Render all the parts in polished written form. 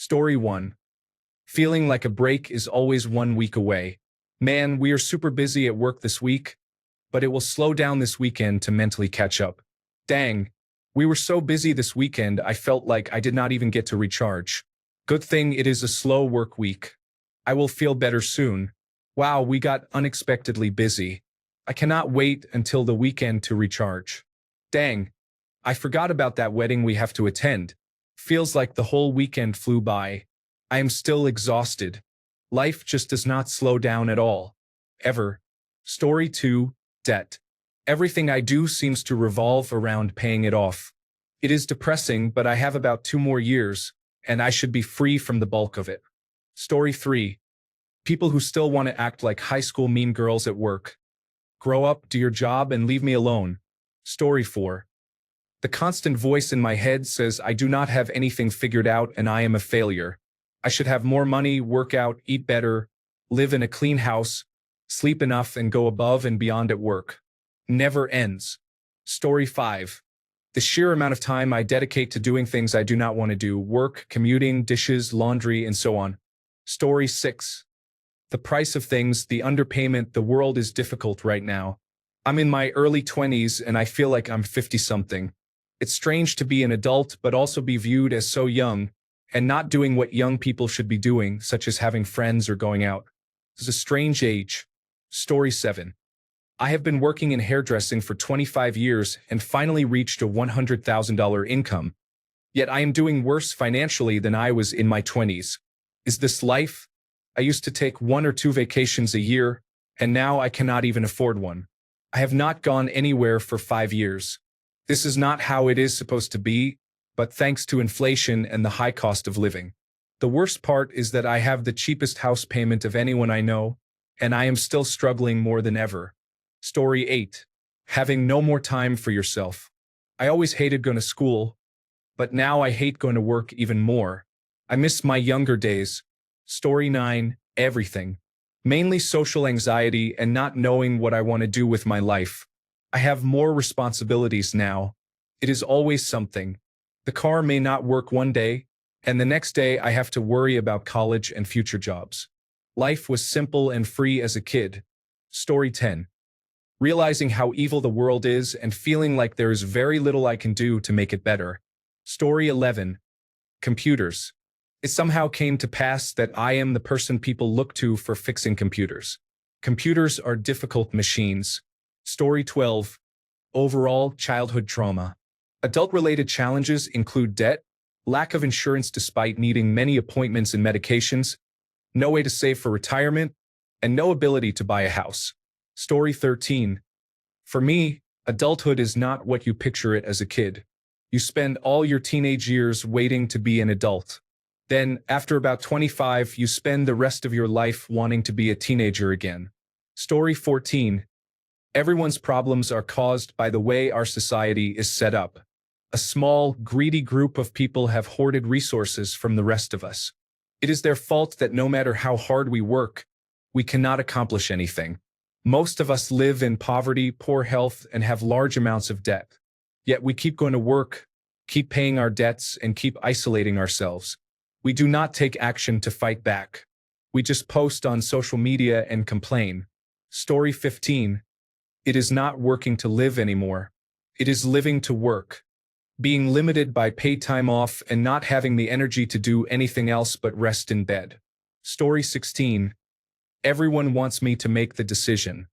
Story 1. Feeling like a break is always 1 week away. Man, we are super busy at work this week, but it will slow down this weekend to mentally catch up. Dang, we were so busy this weekend I felt like I did not even get to recharge. Good thing it is a slow work week. I will feel better soon. Wow, we got unexpectedly busy. I cannot wait until the weekend to recharge. Dang, I forgot about that wedding we have to attend. Feels like the whole weekend flew by. I am still exhausted. Life just does not slow down at all. Ever. Story 2. Debt. Everything I do seems to revolve around paying it off. It is depressing, but I have about 2 more years, and I should be free from the bulk of it. Story 3. People who still want to act like high school mean girls at work. Grow up, do your job, and leave me alone. Story 4. The constant voice in my head says I do not have anything figured out and I am a failure. I should have more money, work out, eat better, live in a clean house, sleep enough, and go above and beyond at work. Never ends. Story 5. The sheer amount of time I dedicate to doing things I do not want to do, work, commuting, dishes, laundry, and so on. Story 6. The price of things, the underpayment, the world is difficult right now. I'm in my early 20s and I feel like I'm 50-something. It's strange to be an adult but also be viewed as so young and not doing what young people should be doing, such as having friends or going out. It's a strange age. Story 7. I have been working in hairdressing for 25 years and finally reached a $100,000 income. Yet I am doing worse financially than I was in my 20s. Is this life? I used to take 1 or 2 vacations a year, and now I cannot even afford one. I have not gone anywhere for 5 years. This is not how it is supposed to be, but thanks to inflation and the high cost of living. The worst part is that I have the cheapest house payment of anyone I know, and I am still struggling more than ever. Story 8. Having no more time for yourself. I always hated going to school, but now I hate going to work even more. I miss my younger days. Story 9. Everything. Mainly social anxiety and not knowing what I want to do with my life. I have more responsibilities now. It is always something. The car may not work one day, and the next day I have to worry about college and future jobs. Life was simple and free as a kid. Story 10. Realizing how evil the world is and feeling like there is very little I can do to make it better. Story 11. Computers. It somehow came to pass that I am the person people look to for fixing computers. Computers are difficult machines. Story 12. Overall childhood trauma. Adult-related challenges include debt, lack of insurance despite needing many appointments and medications, no way to save for retirement, and no ability to buy a house. Story 13. For me, adulthood is not what you picture it as a kid. You spend all your teenage years waiting to be an adult. Then, after about 25, you spend the rest of your life wanting to be a teenager again. Story 14. Everyone's problems are caused by the way our society is set up. A small, greedy group of people have hoarded resources from the rest of us. It is their fault that no matter how hard we work, we cannot accomplish anything. Most of us live in poverty, poor health, and have large amounts of debt. Yet we keep going to work, keep paying our debts, and keep isolating ourselves. We do not take action to fight back. We just post on social media and complain. Story 15. It is not working to live anymore. It is living to work. Being limited by paid time off and not having the energy to do anything else but rest in bed. Story 16. Everyone wants me to make the decision.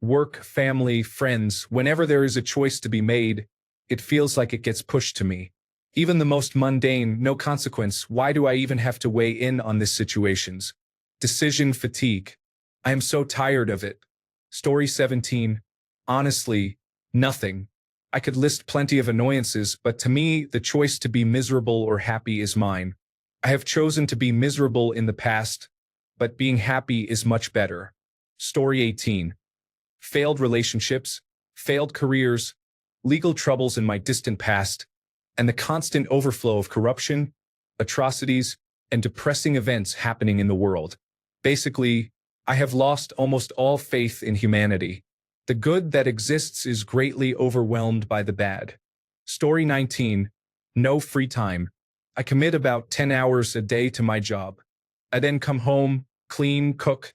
Work, family, friends, whenever there is a choice to be made, it feels like it gets pushed to me. Even the most mundane, no consequence, why do I even have to weigh in on these situations? Decision fatigue. I am so tired of it. Story 17. Honestly, nothing. I could list plenty of annoyances, but to me, the choice to be miserable or happy is mine. I have chosen to be miserable in the past, but being happy is much better. Story 18. Failed relationships, failed careers, legal troubles in my distant past, and the constant overflow of corruption, atrocities, and depressing events happening in the world. Basically, I have lost almost all faith in humanity. The good that exists is greatly overwhelmed by the bad. Story 19. No free time. I commit about 10 hours a day to my job. I then come home, clean, cook,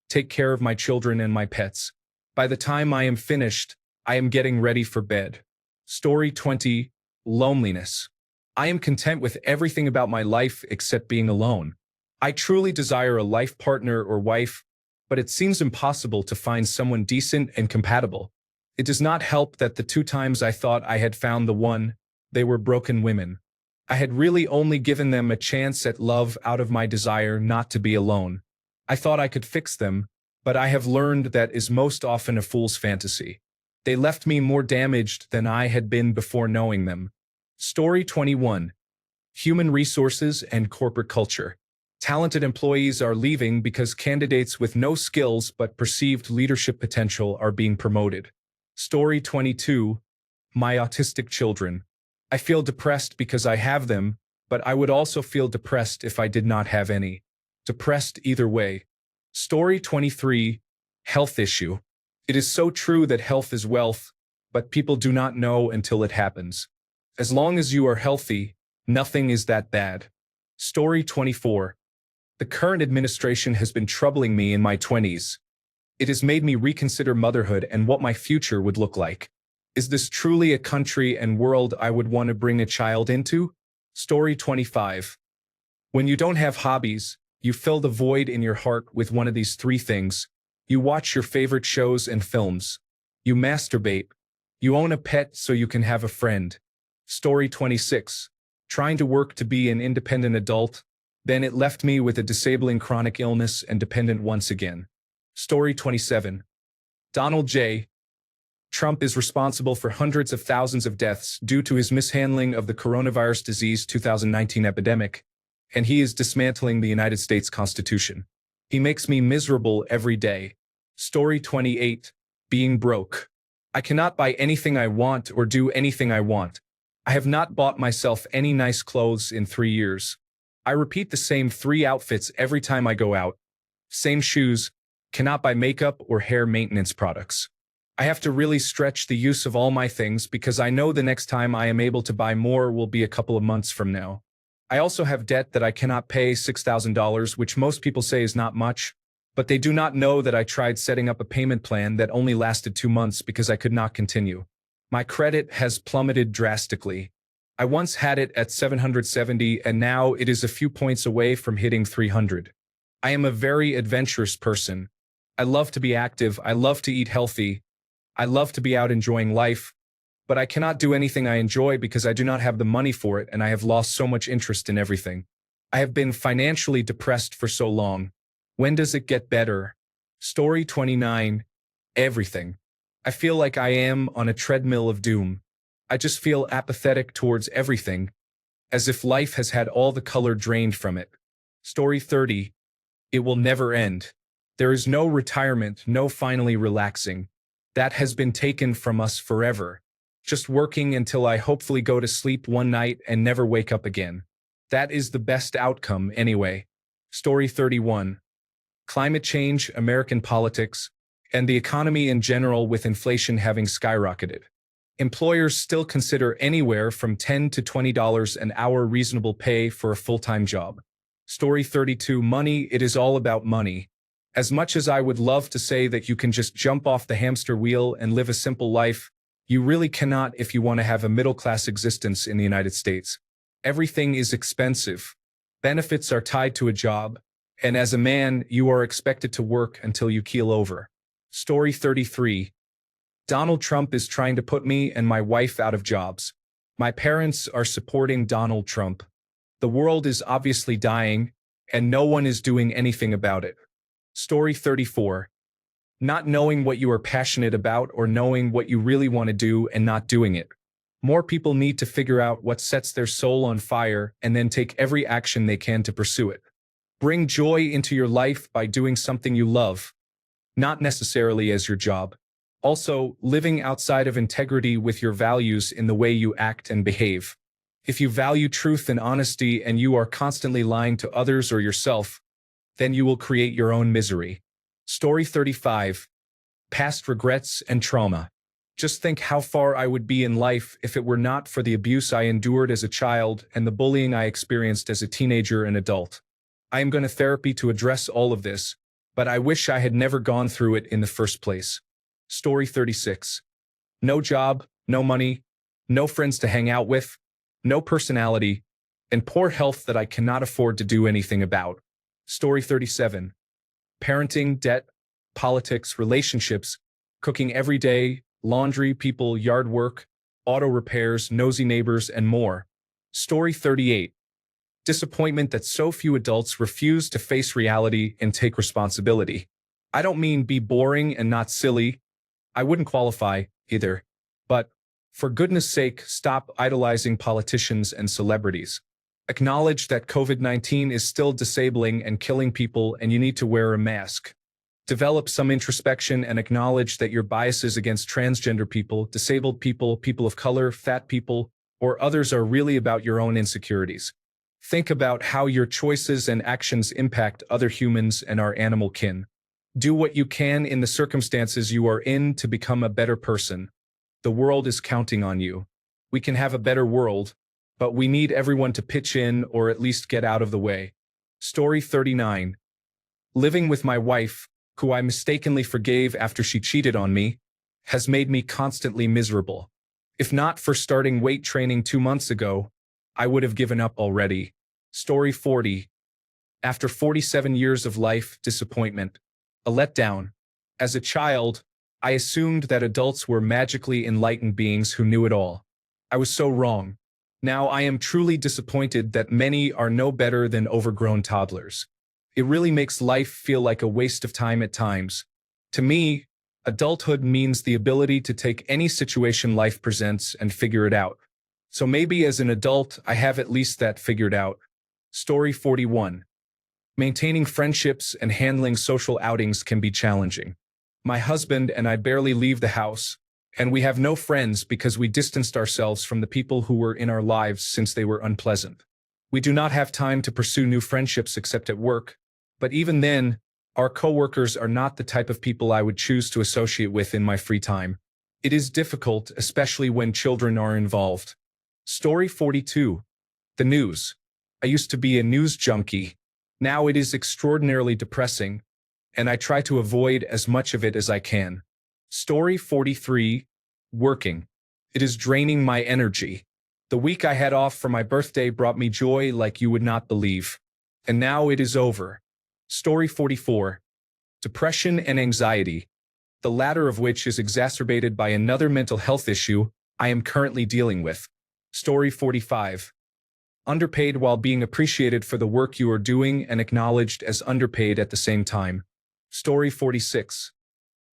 take care of my children and my pets. By the time I am finished, I am getting ready for bed. Story 20, Loneliness. I am content with everything about my life except being alone. I truly desire a life partner or wife, but it seems impossible to find someone decent and compatible. It does not help that the 2 times I thought I had found the one, they were broken women. I had really only given them a chance at love out of my desire not to be alone. I thought I could fix them, but I have learned that is most often a fool's fantasy. They left me more damaged than I had been before knowing them. Story 21. Human Resources and Corporate Culture. Talented employees are leaving because candidates with no skills but perceived leadership potential are being promoted. Story 22. My autistic children. I feel depressed because I have them, but I would also feel depressed if I did not have any. Depressed either way. Story 23. Health issue. It is so true that health is wealth, but people do not know until it happens. As long as you are healthy, nothing is that bad. Story 24. The current administration has been troubling me in my 20s. It has made me reconsider motherhood and what my future would look like. Is this truly a country and world I would want to bring a child into? Story 25. When you don't have hobbies, you fill the void in your heart with one of these 3 things. You watch your favorite shows and films. You masturbate. You own a pet so you can have a friend. Story 26. Trying to work to be an independent adult, then it left me with a disabling chronic illness and dependent once again. Story 27. Donald J. Trump is responsible for hundreds of thousands of deaths due to his mishandling of the coronavirus disease 2019 epidemic, and he is dismantling the United States Constitution. He makes me miserable every day. Story 28. Being broke. I cannot buy anything I want or do anything I want. I have not bought myself any nice clothes in 3 years. I repeat the same 3 outfits every time I go out. Same shoes. Cannot buy makeup or hair maintenance products. I have to really stretch the use of all my things because I know the next time I am able to buy more will be a couple of months from now. I also have debt that I cannot pay, $6,000, which most people say is not much, but they do not know that I tried setting up a payment plan that only lasted 2 months because I could not continue. My credit has plummeted drastically. I once had it at 770 and now it is a few points away from hitting 300. I am a very adventurous person. I love to be active, I love to eat healthy, I love to be out enjoying life, but I cannot do anything I enjoy because I do not have the money for it and I have lost so much interest in everything. I have been financially depressed for so long. When does it get better? Story 29. Everything. I feel like I am on a treadmill of doom. I just feel apathetic towards everything, as if life has had all the color drained from it. Story 30. It will never end. There is no retirement, no finally relaxing. That has been taken from us forever. Just working until I hopefully go to sleep one night and never wake up again. That is the best outcome anyway. Story 31. Climate change, American politics, and the economy in general with inflation having skyrocketed. Employers still consider anywhere from $10 to $20 an hour reasonable pay for a full-time job. Story 32. Money. It is all about money. As much as I would love to say that you can just jump off the hamster wheel and live a simple life, you really cannot if you want to have a middle-class existence in the United States. Everything is expensive. Benefits are tied to a job, and as a man, you are expected to work until you keel over. Story 33. Donald Trump is trying to put me and my wife out of jobs. My parents are supporting Donald Trump. The world is obviously dying, and no one is doing anything about it. Story 34. Not knowing what you are passionate about or knowing what you really want to do and not doing it. More people need to figure out what sets their soul on fire and then take every action they can to pursue it. Bring joy into your life by doing something you love, not necessarily as your job. Also, living outside of integrity with your values in the way you act and behave. If you value truth and honesty and you are constantly lying to others or yourself, then you will create your own misery. Story 35. Past regrets and trauma. Just think how far I would be in life if it were not for the abuse I endured as a child and the bullying I experienced as a teenager and adult. I am going to therapy to address all of this, but I wish I had never gone through it in the first place. Story 36. No job, no money, no friends to hang out with, no personality, and poor health that I cannot afford to do anything about. Story 37. Parenting, debt, politics, relationships, cooking every day, laundry, people, yard work, auto repairs, nosy neighbors, and more. Story 38. Disappointment that so few adults refuse to face reality and take responsibility. I don't mean be boring and not silly. I wouldn't qualify either. But, for goodness sake, stop idolizing politicians and celebrities. Acknowledge that COVID-19 is still disabling and killing people and you need to wear a mask. Develop some introspection and acknowledge that your biases against transgender people, disabled people, people of color, fat people, or others are really about your own insecurities. Think about how your choices and actions impact other humans and our animal kin. Do what you can in the circumstances you are in to become a better person. The world is counting on you. We can have a better world, but we need everyone to pitch in or at least get out of the way. Story 39. Living with my wife, who I mistakenly forgave after she cheated on me, has made me constantly miserable. If not for starting weight training 2 months ago, I would have given up already. Story 40. After 47 years of life, disappointment. A letdown. As a child, I assumed that adults were magically enlightened beings who knew it all. I was so wrong. Now I am truly disappointed that many are no better than overgrown toddlers. It really makes life feel like a waste of time at times. To me, adulthood means the ability to take any situation life presents and figure it out. So maybe as an adult, I have at least that figured out. Story 41. Maintaining friendships and handling social outings can be challenging. My husband and I barely leave the house, and we have no friends because we distanced ourselves from the people who were in our lives since they were unpleasant. We do not have time to pursue new friendships except at work, but even then, our coworkers are not the type of people I would choose to associate with in my free time. It is difficult, especially when children are involved. Story 42. The news. I used to be a news junkie. Now it is extraordinarily depressing, and I try to avoid as much of it as I can. Story 43. Working. It is draining my energy. The week I had off for my birthday brought me joy like you would not believe. And now it is over. Story 44. Depression and anxiety, the latter of which is exacerbated by another mental health issue I am currently dealing with. Story 45. Underpaid while being appreciated for the work you are doing and acknowledged as underpaid at the same time. Story 46.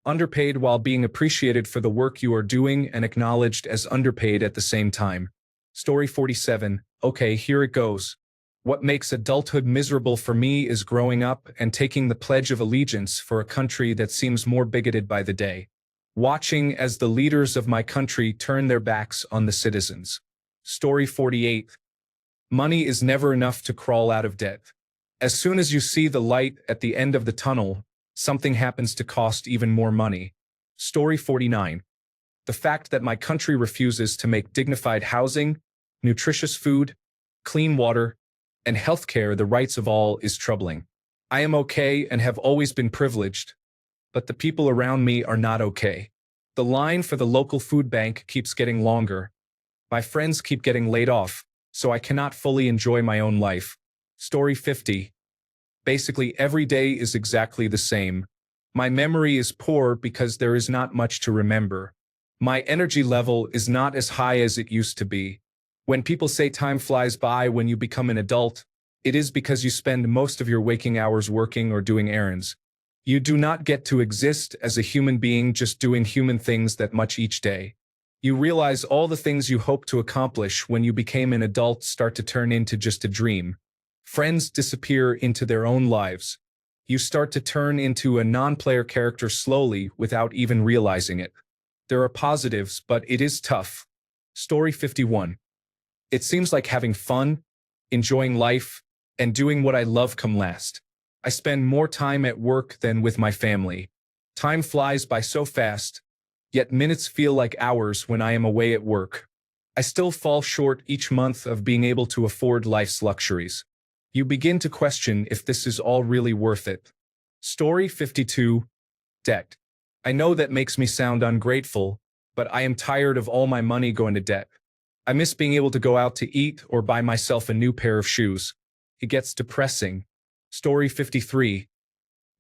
Underpaid while being appreciated for the work you are doing and acknowledged as underpaid at the same time. Story 47. Okay, here it goes. What makes adulthood miserable for me is growing up and taking the Pledge of Allegiance for a country that seems more bigoted by the day. Watching as the leaders of my country turn their backs on the citizens. Story 48. Money is never enough to crawl out of debt. As soon as you see the light at the end of the tunnel, something happens to cost even more money. Story 49. The fact that my country refuses to make dignified housing, nutritious food, clean water, and healthcare the rights of all is troubling. I am okay and have always been privileged, but the people around me are not okay. The line for the local food bank keeps getting longer. My friends keep getting laid off, so I cannot fully enjoy my own life. Story 50. Basically, every day is exactly the same. My memory is poor because there is not much to remember. My energy level is not as high as it used to be. When people say time flies by when you become an adult, it is because you spend most of your waking hours working or doing errands. You do not get to exist as a human being just doing human things that much each day. You realize all the things you hoped to accomplish when you became an adult start to turn into just a dream. Friends disappear into their own lives. You start to turn into a non-player character slowly without even realizing it. There are positives, but it is tough. Story 51. It seems like having fun, enjoying life, and doing what I love come last. I spend more time at work than with my family. Time flies by so fast. yet minutes feel like hours when I am away at work. I still fall short each month of being able to afford life's luxuries. You begin to question if this is all really worth it. Story 52. Debt. I know that makes me sound ungrateful, but I am tired of all my money going to debt. I miss being able to go out to eat or buy myself a new pair of shoes. It gets depressing. Story 53.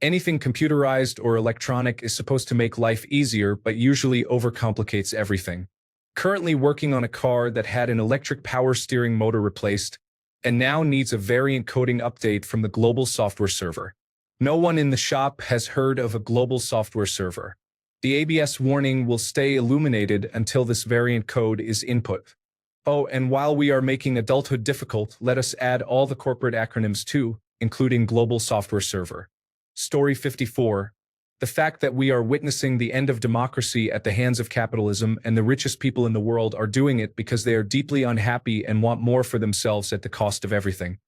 Anything computerized or electronic is supposed to make life easier, but usually overcomplicates everything. Currently working on a car that had an electric power steering motor replaced, and now needs a variant coding update from the global software server. No one in the shop has heard of a global software server. The ABS warning will stay illuminated until this variant code is input. Oh, and while we are making adulthood difficult, let us add all the corporate acronyms too, including global software server. Story 54. The fact that we are witnessing the end of democracy at the hands of capitalism, and the richest people in the world are doing it because they are deeply unhappy and want more for themselves at the cost of everything.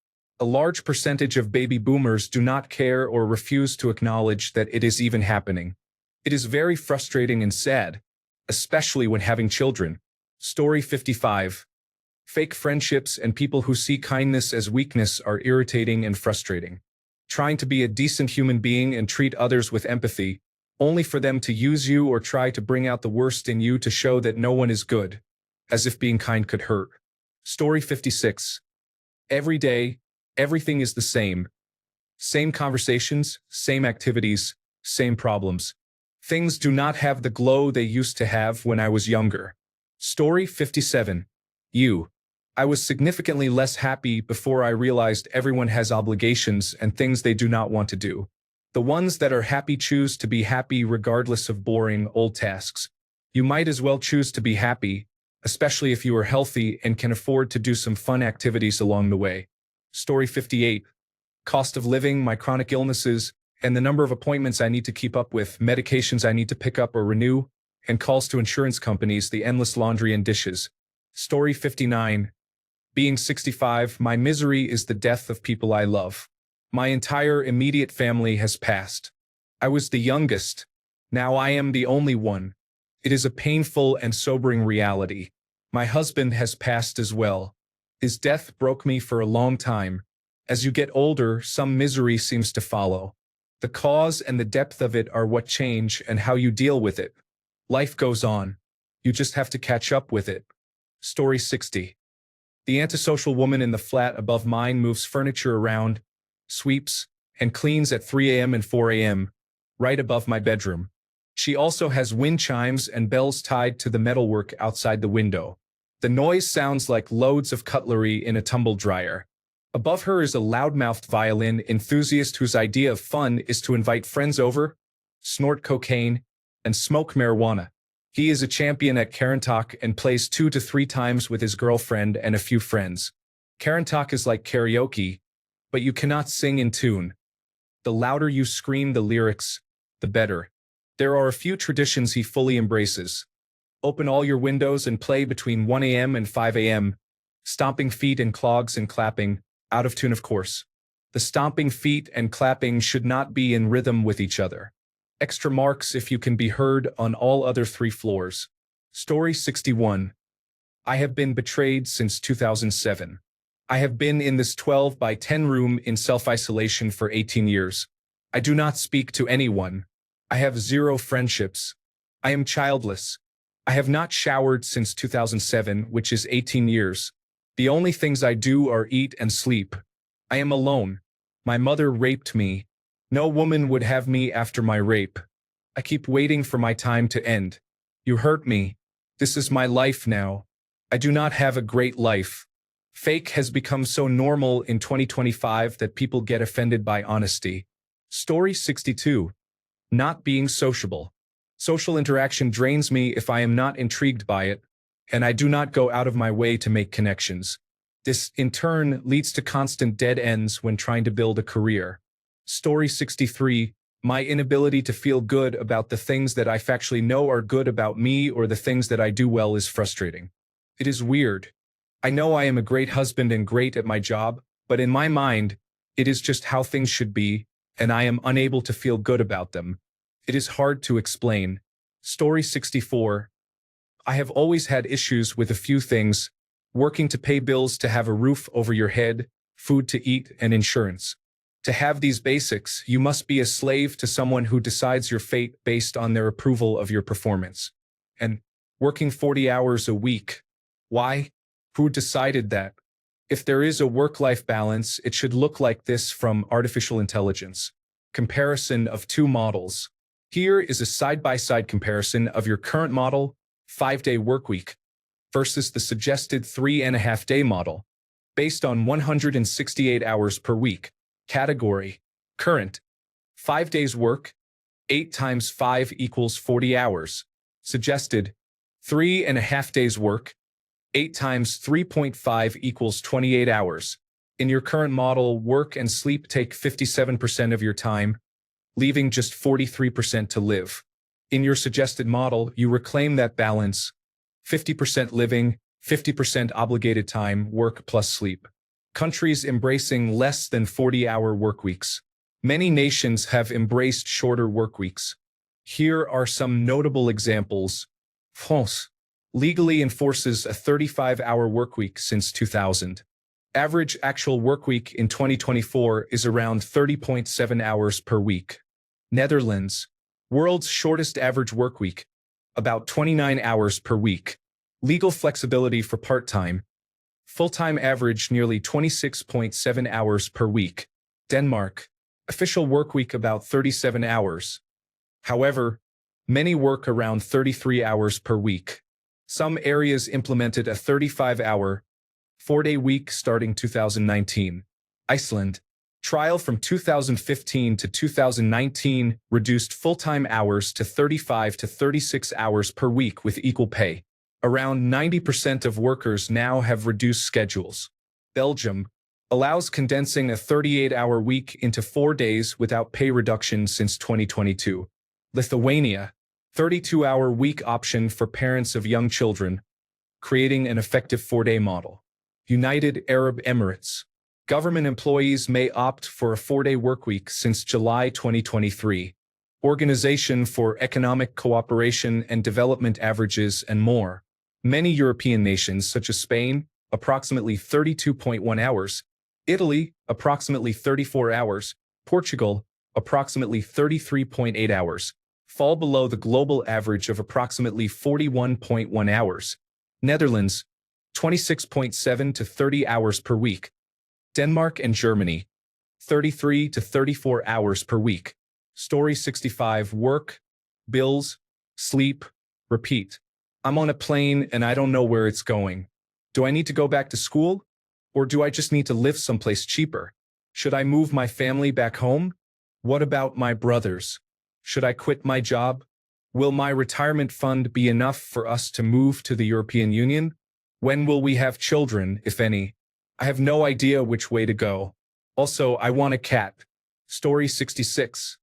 A large percentage of baby boomers do not care or refuse to acknowledge that it is even happening. It is very frustrating and sad, especially when having children. Story 55. Fake friendships and people who see kindness as weakness are irritating and frustrating. Trying to be a decent human being and treat others with empathy, only for them to use you or try to bring out the worst in you to show that no one is good, as if being kind could hurt. Story 56. Every day, everything is the same. Same conversations, same activities, same problems. Things do not have the glow they used to have when I was younger. Story 57. I was significantly less happy before I realized everyone has obligations and things they do not want to do. The ones that are happy choose to be happy regardless of boring, old tasks. You might as well choose to be happy, especially if you are healthy and can afford to do some fun activities along the way. Story 58. Cost of living, my chronic illnesses, and the number of appointments I need to keep up with, medications I need to pick up or renew, and calls to insurance companies, the endless laundry and dishes. Story 59. Being 65, my misery is the death of people I love. My entire immediate family has passed. I was the youngest. Now I am the only one. It is a painful and sobering reality. My husband has passed as well. His death broke me for a long time. As you get older, some misery seems to follow. The cause and the depth of it are what change and how you deal with it. Life goes on. You just have to catch up with it. Story 60. The antisocial woman in the flat above mine moves furniture around, sweeps, and cleans at 3 a.m. and 4 a.m., right above my bedroom. She also has wind chimes and bells tied to the metalwork outside the window. The noise sounds like loads of cutlery in a tumble dryer. Above her is a loudmouthed violin enthusiast whose idea of fun is to invite friends over, snort cocaine, and smoke marijuana. He is a champion at Karen Talk and plays 2 to 3 times with his girlfriend and a few friends. Karen Talk is like karaoke, but you cannot sing in tune. The louder you scream the lyrics, the better. There are a few traditions he fully embraces. Open all your windows and play between 1 a.m. and 5 a.m., stomping feet and clogs and clapping, out of tune of course. The stomping feet and clapping should not be in rhythm with each other. Extra marks if you can be heard on all other 3 floors. Story 61. I have been betrayed since 2007. I have been in this 12 by 10 room in self-isolation for 18 years. I do not speak to anyone. I have 0 friendships. I am childless. I have not showered since 2007, which is 18 years. The only things I do are eat and sleep. I am alone. My mother raped me. No woman would have me after my rape. I keep waiting for my time to end. You hurt me. This is my life now. I do not have a great life. Fake has become so normal in 2025 that people get offended by honesty. Story 62. Not being sociable. Social interaction drains me if I am not intrigued by it, and I do not go out of my way to make connections. This, in turn, leads to constant dead ends when trying to build a career. Story 63. My inability to feel good about the things that I factually know are good about me or the things that I do well is frustrating. It is weird. I know I am a great husband and great at my job, but in my mind, it is just how things should be, and I am unable to feel good about them. It is hard to explain. Story 64. I have always had issues with a few things: working to pay bills, to have a roof over your head, food to eat, and insurance. To have these basics, you must be a slave to someone who decides your fate based on their approval of your performance. And working 40 hours a week. Why? Who decided that? If there is a work-life balance, it should look like this from artificial intelligence. Comparison of two models. Here is a side-by-side comparison of your current model, 5-day workweek, versus the suggested 3.5-day model, based on 168 hours per week. Category: current, 5 days work, 8 times 5 equals 40 hours. Suggested, 3.5 days work, 8 times 3.5 equals 28 hours. In your current model, work and sleep take 57% of your time, leaving just 43% to live. In your suggested model, you reclaim that balance: 50% living, 50% obligated time, work plus sleep. Countries embracing less than 40-hour workweeks. Many nations have embraced shorter workweeks. Here are some notable examples. France legally enforces a 35-hour workweek since 2000. Average actual workweek in 2024 is around 30.7 hours per week. Netherlands, world's shortest average workweek, about 29 hours per week. Legal flexibility for part-time. Full-time average nearly 26.7 hours per week. Denmark, official workweek about 37 hours. However, many work around 33 hours per week. Some areas implemented a 35-hour, 4-day week starting 2019. Iceland, trial from 2015 to 2019 reduced full-time hours to 35 to 36 hours per week with equal pay. Around 90% of workers now have reduced schedules. Belgium allows condensing a 38-hour week into 4 days without pay reduction since 2022. Lithuania, 32-hour week option for parents of young children, creating an effective 4-day model. United Arab Emirates, government employees may opt for a 4-day workweek since July 2023. Organization for Economic Cooperation and Development averages and more. Many European nations, such as Spain, approximately 32.1 hours, Italy, approximately 34 hours, Portugal, approximately 33.8 hours, fall below the global average of approximately 41.1 hours. Netherlands, 26.7 to 30 hours per week. Denmark and Germany, 33 to 34 hours per week. Story 65. Work, bills, sleep, repeat. I'm on a plane and I don't know where it's going. Do I need to go back to school? Or do I just need to live someplace cheaper? Should I move my family back home? What about my brothers? Should I quit my job? Will my retirement fund be enough for us to move to the European Union? When will we have children, if any? I have no idea which way to go. Also, I want a cat. Story 66.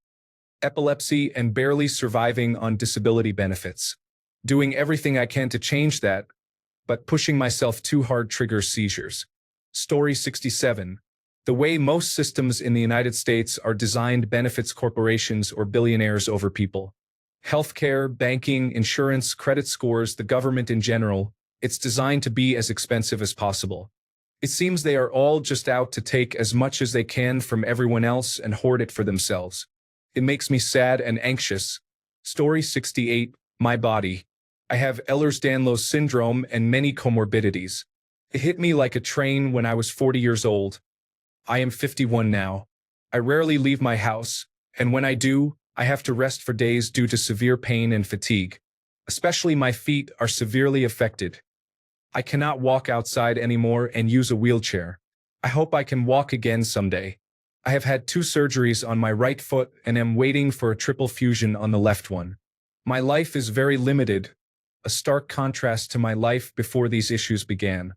Epilepsy and barely surviving on disability benefits. Doing everything I can to change that, but pushing myself too hard triggers seizures. Story 67. The way most systems in the United States are designed benefits corporations or billionaires over people. Healthcare, banking, insurance, credit scores, the government in general, it's designed to be as expensive as possible. It seems they are all just out to take as much as they can from everyone else and hoard it for themselves. It makes me sad and anxious. Story 68. My body. I have Ehlers-Danlos syndrome and many comorbidities. It hit me like a train when I was 40 years old. I am 51 now. I rarely leave my house, and when I do, I have to rest for days due to severe pain and fatigue. Especially my feet are severely affected. I cannot walk outside anymore and use a wheelchair. I hope I can walk again someday. I have had 2 surgeries on my right foot and am waiting for a triple fusion on the left one. My life is very limited, a stark contrast to my life before these issues began.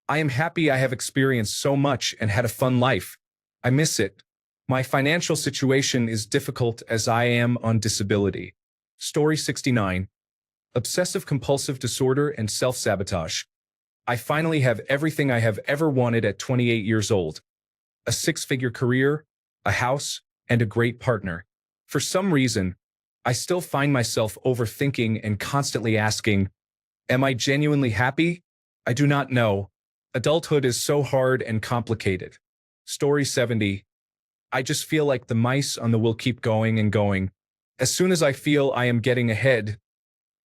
I am happy I have experienced so much and had a fun life. I miss it. My financial situation is difficult as I am on disability. Story 69. Obsessive-compulsive disorder and self-sabotage. I finally have everything I have ever wanted at 28 years old. A 6-figure career, a house, and a great partner. For some reason, I still find myself overthinking and constantly asking, am I genuinely happy? I do not know. Adulthood is so hard and complicated. Story 70. I just feel like the mice on the wheel keep going and going. As soon as I feel I am getting ahead,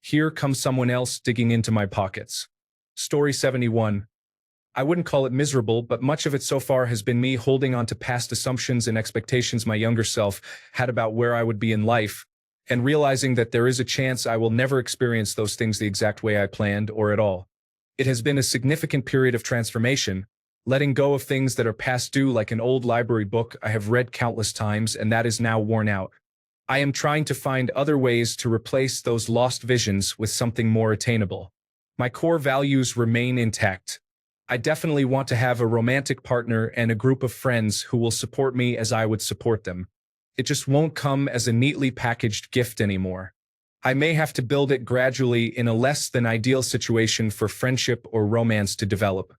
here comes someone else digging into my pockets. Story 71. I wouldn't call it miserable, but much of it so far has been me holding on to past assumptions and expectations my younger self had about where I would be in life, and realizing that there is a chance I will never experience those things the exact way I planned or at all. It has been a significant period of transformation, letting go of things that are past due like an old library book I have read countless times and that is now worn out. I am trying to find other ways to replace those lost visions with something more attainable. My core values remain intact. I definitely want to have a romantic partner and a group of friends who will support me as I would support them. It just won't come as a neatly packaged gift anymore. I may have to build it gradually in a less than ideal situation for friendship or romance to develop.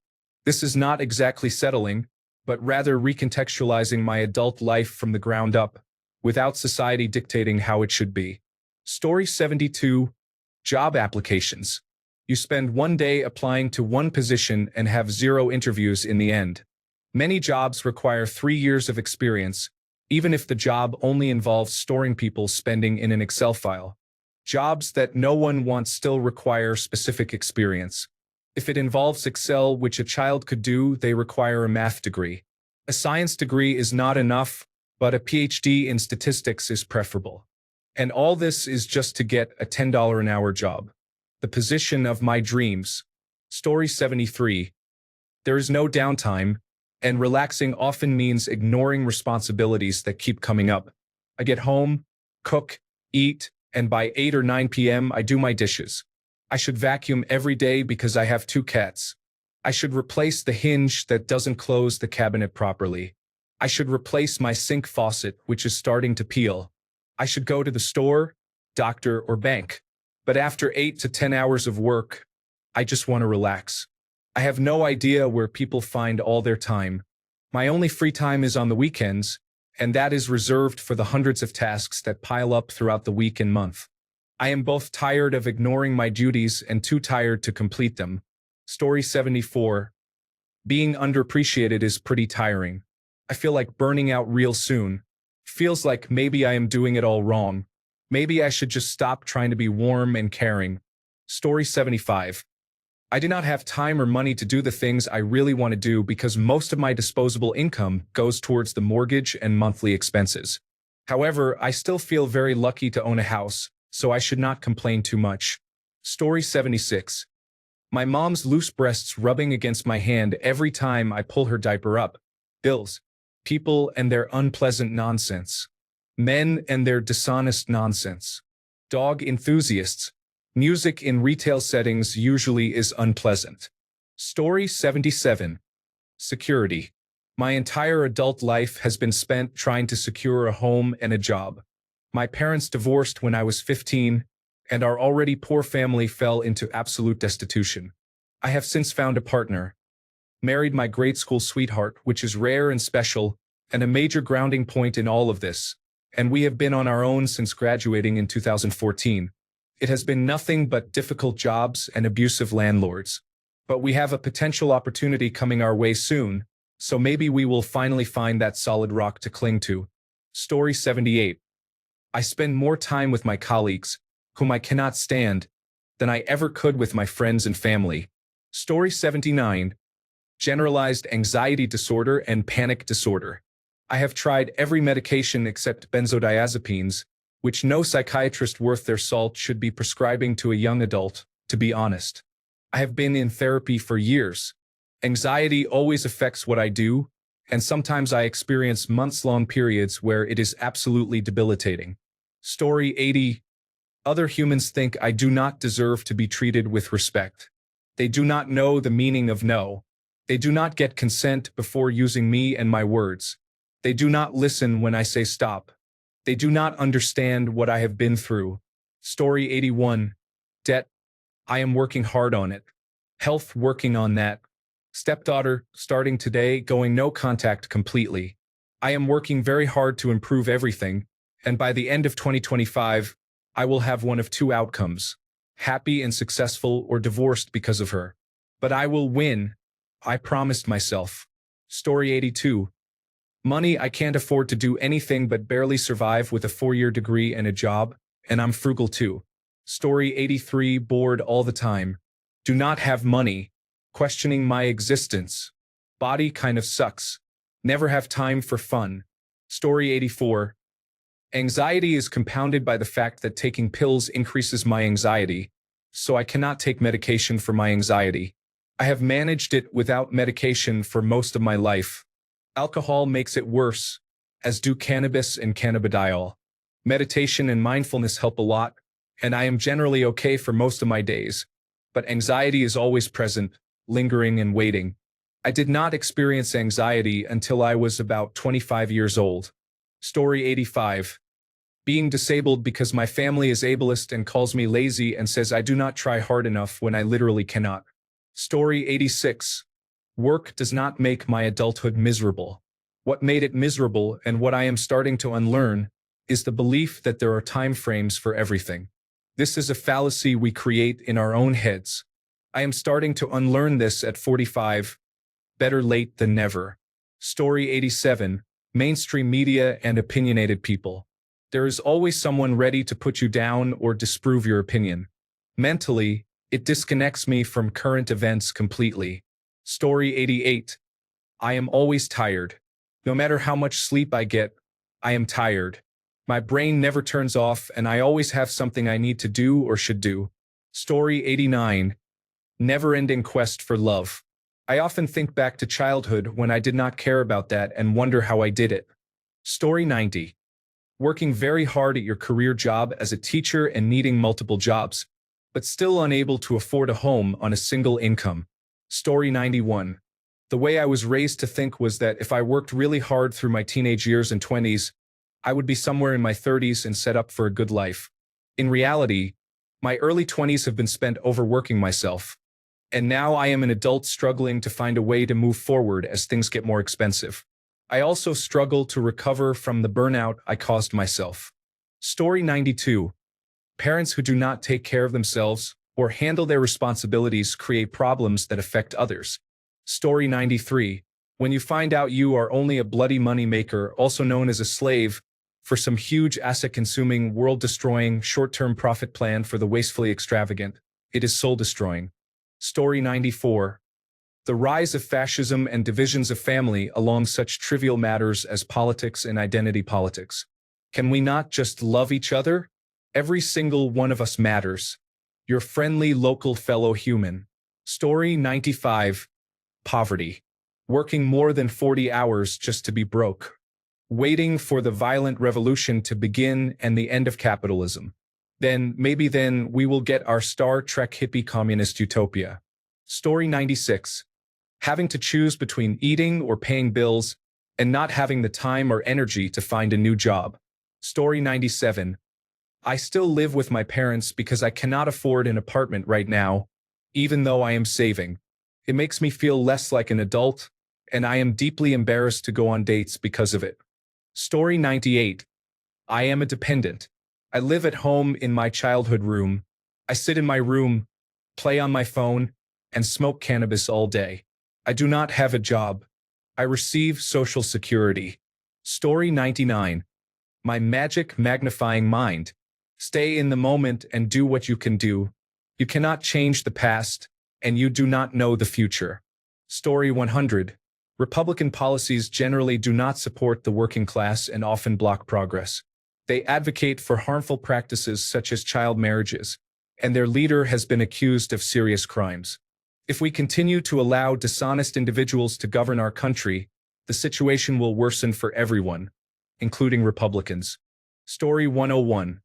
This is not exactly settling, but rather recontextualizing my adult life from the ground up, without society dictating how it should be. Story 72. Job applications. You spend one day applying to one position and have 0 interviews in the end. Many jobs require 3 years of experience, even if the job only involves storing people's spending in an Excel file. Jobs that no one wants still require specific experience. If it involves Excel, which a child could do, they require a math degree. A science degree is not enough, but a PhD in statistics is preferable. And all this is just to get a $10 an hour job. The position of my dreams. Story 73. There is no downtime, and relaxing often means ignoring responsibilities that keep coming up. I get home, cook, eat, and by 8 or 9 p.m. I do my dishes. I should vacuum every day because I have 2 cats. I should replace the hinge that doesn't close the cabinet properly. I should replace my sink faucet, which is starting to peel. I should go to the store, doctor, or bank. But after 8 to 10 hours of work, I just want to relax. I have no idea where people find all their time. My only free time is on the weekends, and that is reserved for the hundreds of tasks that pile up throughout the week and month. I am both tired of ignoring my duties and too tired to complete them. Story 74. Being underappreciated is pretty tiring. I feel like burning out real soon. Feels like maybe I am doing it all wrong. Maybe I should just stop trying to be warm and caring. Story 75. I do not have time or money to do the things I really want to do because most of my disposable income goes towards the mortgage and monthly expenses. However, I still feel very lucky to own a house, so I should not complain too much. Story 76. My mom's loose breasts rubbing against my hand every time I pull her diaper up. Bills, people and their unpleasant nonsense. Men and their dishonest nonsense. Dog enthusiasts. Music in retail settings usually is unpleasant. Story 77. Security. My entire adult life has been spent trying to secure a home and a job. My parents divorced when I was 15, and our already poor family fell into absolute destitution. I have since found a partner. Married my grade school sweetheart, which is rare and special, and a major grounding point in all of this. And we have been on our own since graduating in 2014. It has been nothing but difficult jobs and abusive landlords. But we have a potential opportunity coming our way soon, so maybe we will finally find that solid rock to cling to. Story 78. I spend more time with my colleagues, whom I cannot stand, than I ever could with my friends and family. Story 79. Generalized anxiety disorder and panic disorder. I have tried every medication except benzodiazepines, which no psychiatrist worth their salt should be prescribing to a young adult, to be honest. I have been in therapy for years. Anxiety always affects what I do, and sometimes I experience months-long periods where it is absolutely debilitating. Story 80. Other humans think I do not deserve to be treated with respect. They do not know the meaning of no. They do not get consent before using me and my words. They do not listen when I say stop. They do not understand what I have been through. Story 81. Debt. I am working hard on it. Health, working on that. Stepdaughter, starting today, going no contact completely. I am working very hard to improve everything, and by the end of 2025, I will have one of two outcomes: happy and successful or divorced because of her. But I will win. I promised myself. Story 82. Money: I can't afford to do anything but barely survive with a 4-year degree and a job, and I'm frugal too. Story 83. Bored all the time. Do not have money. Questioning my existence. Body kind of sucks. Never have time for fun. Story 84. Anxiety is compounded by the fact that taking pills increases my anxiety, so I cannot take medication for my anxiety. I have managed it without medication for most of my life. Alcohol makes it worse, as do cannabis and cannabidiol. Meditation and mindfulness help a lot, and I am generally okay for most of my days. But anxiety is always present, lingering and waiting. I did not experience anxiety until I was about 25 years old. Story 85. Being disabled because my family is ableist and calls me lazy and says I do not try hard enough when I literally cannot. Story 86. Work does not make my adulthood miserable. What made it miserable, and what I am starting to unlearn, is the belief that there are time frames for everything. This is a fallacy we create in our own heads. I am starting to unlearn this at 45. Better late than never. Story 87. Mainstream media and opinionated people. There is always someone ready to put you down or disprove your opinion. Mentally, it disconnects me from current events completely. Story 88. I am always tired. No matter how much sleep I get, I am tired. My brain never turns off, and I always have something I need to do or should do. Story 89. Never-ending quest for love. I often think back to childhood when I did not care about that and wonder how I did it. Story 90. Working very hard at your career job as a teacher and needing multiple jobs, but still unable to afford a home on a single income. Story 91. The way I was raised to think was that if I worked really hard through my teenage years and 20s, I would be somewhere in my 30s and set up for a good life. In reality, my early 20s have been spent overworking myself, and now I am an adult struggling to find a way to move forward as things get more expensive. I also struggle to recover from the burnout I caused myself. Story 92. Parents who do not take care of themselves or handle their responsibilities create problems that affect others. Story 93. When you find out you are only a bloody money maker, also known as a slave, for some huge asset-consuming, world-destroying, short-term profit plan for the wastefully extravagant, it is soul-destroying. Story 94. The rise of fascism and divisions of family along such trivial matters as politics and identity politics. Can we not just love each other? Every single one of us matters. Your friendly local fellow human. Story 95. Poverty. Working more than 40 hours just to be broke. Waiting for the violent revolution to begin and the end of capitalism. Maybe then, we will get our Star Trek hippie communist utopia. Story 96. Having to choose between eating or paying bills, and not having the time or energy to find a new job. Story 97. I still live with my parents because I cannot afford an apartment right now, even though I am saving. It makes me feel less like an adult, and I am deeply embarrassed to go on dates because of it. Story 98. I am a dependent. I live at home in my childhood room. I sit in my room, play on my phone, and smoke cannabis all day. I do not have a job. I receive Social Security. Story 99. My magic magnifying mind. Stay in the moment and do what you can do. You cannot change the past, and you do not know the future. Story 100. Republican policies generally do not support the working class and often block progress. They advocate for harmful practices such as child marriages, and their leader has been accused of serious crimes. If we continue to allow dishonest individuals to govern our country, the situation will worsen for everyone, including Republicans. Story 101.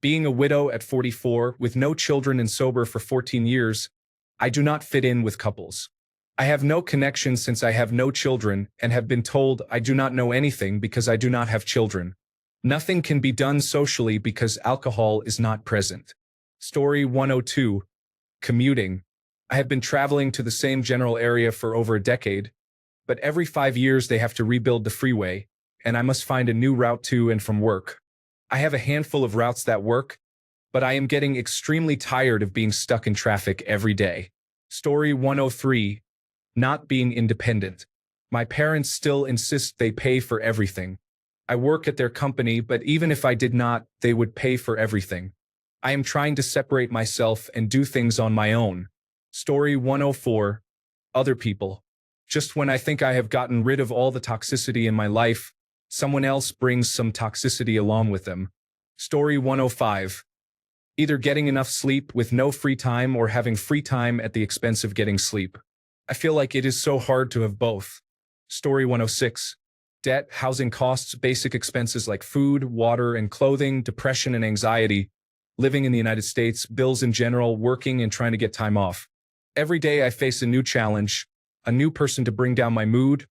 Being a widow at 44 with no children and sober for 14 years, I do not fit in with couples. I have no connection since I have no children and have been told I do not know anything because I do not have children. Nothing can be done socially because alcohol is not present. Story 102. Commuting. I have been traveling to the same general area for over a decade, but every 5 years they have to rebuild the freeway, and I must find a new route to and from work. I have a handful of routes that work, but I am getting extremely tired of being stuck in traffic every day. Story 103. Not being independent. My parents still insist they pay for everything. I work at their company, but even if I did not, they would pay for everything. I am trying to separate myself and do things on my own. Story 104. Other people. Just when I think I have gotten rid of all the toxicity in my life, someone else brings some toxicity along with them. Story 105. Either getting enough sleep with no free time or having free time at the expense of getting sleep. I feel like it is so hard to have both. Story 106. Debt, housing costs, basic expenses like food, water, and clothing, depression and anxiety, living in the United States, bills in general, working and trying to get time off. Every day I face a new challenge, a new person to bring down my mood,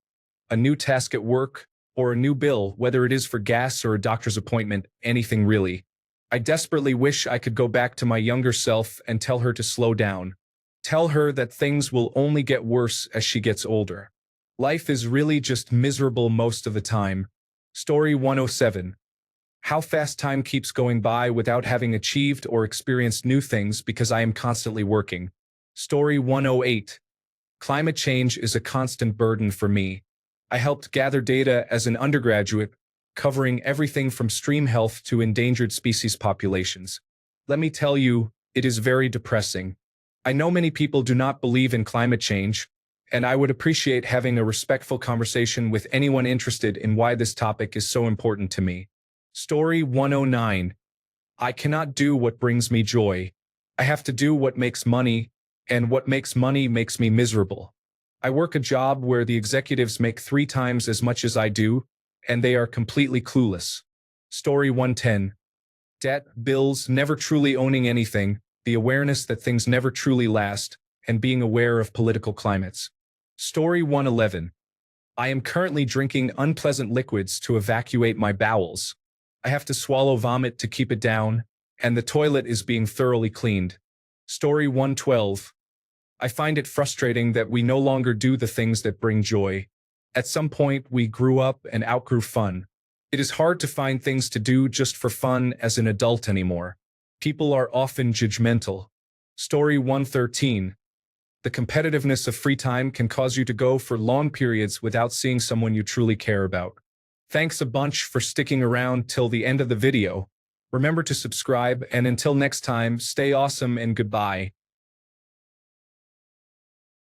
a new task at work, or a new bill, whether it is for gas or a doctor's appointment, anything really. I desperately wish I could go back to my younger self and tell her to slow down. Tell her that things will only get worse as she gets older. Life is really just miserable most of the time. Story 107. How fast time keeps going by without having achieved or experienced new things because I am constantly working. Story 108. Climate change is a constant burden for me. I helped gather data as an undergraduate, covering everything from stream health to endangered species populations. Let me tell you, it is very depressing. I know many people do not believe in climate change, and I would appreciate having a respectful conversation with anyone interested in why this topic is so important to me. Story 109. I cannot do what brings me joy. I have to do what makes money, and what makes money makes me miserable. I work a job where the executives make 3 times as much as I do, and they are completely clueless. Story 110. Debt, bills, never truly owning anything, the awareness that things never truly last, and being aware of political climates. Story 111. I am currently drinking unpleasant liquids to evacuate my bowels. I have to swallow vomit to keep it down, and the toilet is being thoroughly cleaned. Story 112. I find it frustrating that we no longer do the things that bring joy. At some point, we grew up and outgrew fun. It is hard to find things to do just for fun as an adult anymore. People are often judgmental. Story 113. The competitiveness of free time can cause you to go for long periods without seeing someone you truly care about. Thanks a bunch for sticking around till the end of the video. Remember to subscribe, and until next time, stay awesome and goodbye.